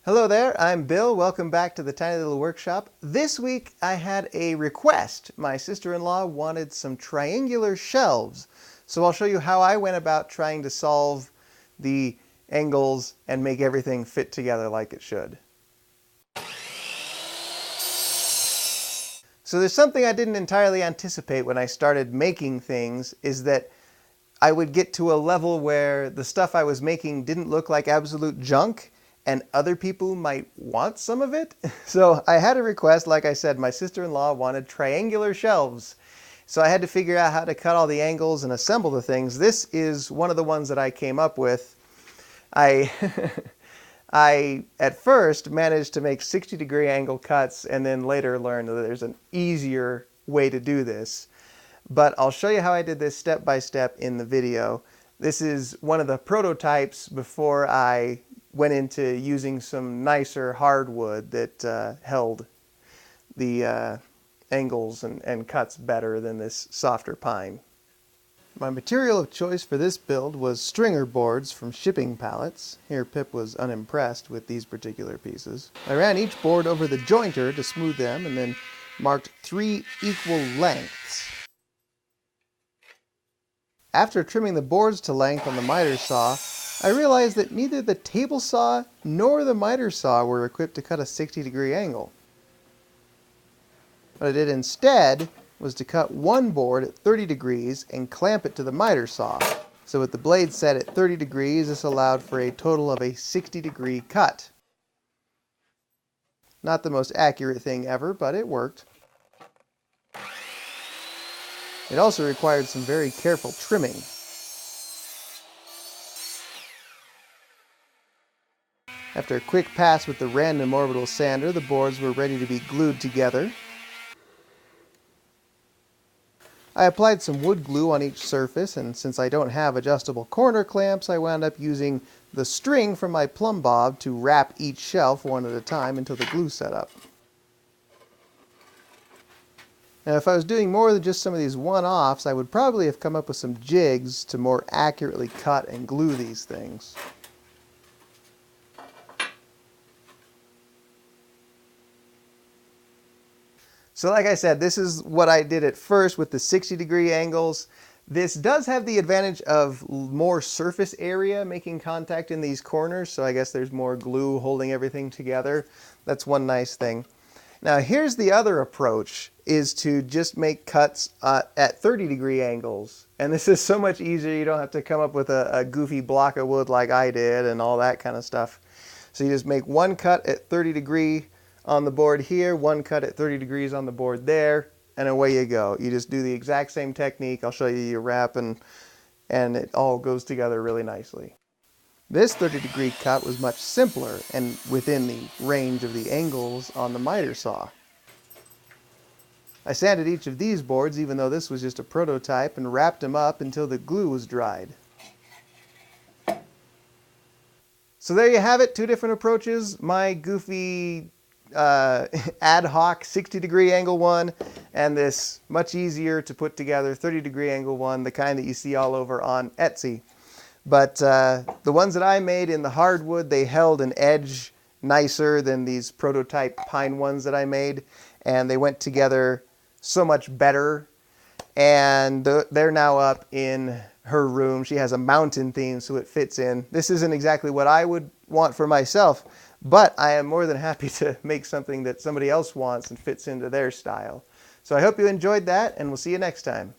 Hello there, I'm Bill. Welcome back to the Tiny Little Workshop. This week I had a request. My sister-in-law wanted some triangular shelves. So I'll show you how I went about trying to solve the angles and make everything fit together like it should. So there's something I didn't entirely anticipate when I started making things, is that I would get to a level where the stuff I was making didn't look like absolute junk, and other people might want some of it. So I had a request. Like I said, my sister-in-law wanted triangular shelves. So I had to figure out how to cut all the angles and assemble the things. This is one of the ones that I came up with. I at first managed to make 60-degree angle cuts, and then later learned that there's an easier way to do this. But I'll show you how I did this step by step in the video. This is one of the prototypes before I went into using some nicer hardwood that held the angles and cuts better than this softer pine. My material of choice for this build was stringer boards from shipping pallets. Here Pip was unimpressed with these particular pieces. I ran each board over the jointer to smooth them and then marked 3 equal lengths. After trimming the boards to length on the miter saw, I realized that neither the table saw nor the miter saw were equipped to cut a 60-degree angle. What I did instead was to cut one board at 30 degrees and clamp it to the miter saw. So with the blade set at 30 degrees, this allowed for a total of a 60-degree cut. Not the most accurate thing ever, but it worked. It also required some very careful trimming. After a quick pass with the random orbital sander, the boards were ready to be glued together. I applied some wood glue on each surface, and since I don't have adjustable corner clamps, I wound up using the string from my plumb bob to wrap each shelf one at a time until the glue set up. Now, if I was doing more than just some of these one-offs, I would probably have come up with some jigs to more accurately cut and glue these things. So like I said, this is what I did at first with the 60-degree angles. This does have the advantage of more surface area making contact in these corners, so I guess there's more glue holding everything together. That's one nice thing. Now here's the other approach, is to just make cuts at 30-degree angles. And this is so much easier. You don't have to come up with a goofy block of wood like I did and all that kind of stuff. So you just make one cut at 30 degree on the board here, one cut at 30 degrees on the board there, and away you go. You just do the exact same technique. I'll show you your wrap, and it all goes together really nicely. This 30-degree cut was much simpler and within the range of the angles on the miter saw. I sanded each of these boards, even though this was just a prototype, and wrapped them up until the glue was dried. So there you have it, 2 different approaches. My goofy ad hoc 60-degree angle one, and this much easier to put together 30-degree angle one, the kind that you see all over on Etsy. But the ones that I made in the hardwood, they held an edge nicer than these prototype pine ones that I made, and they went together so much better. And they're now up in her room. She has a mountain theme, so it fits in. This isn't exactly what I would want for myself, but I am more than happy to make something that somebody else wants and fits into their style. So I hope you enjoyed that, and we'll see you next time.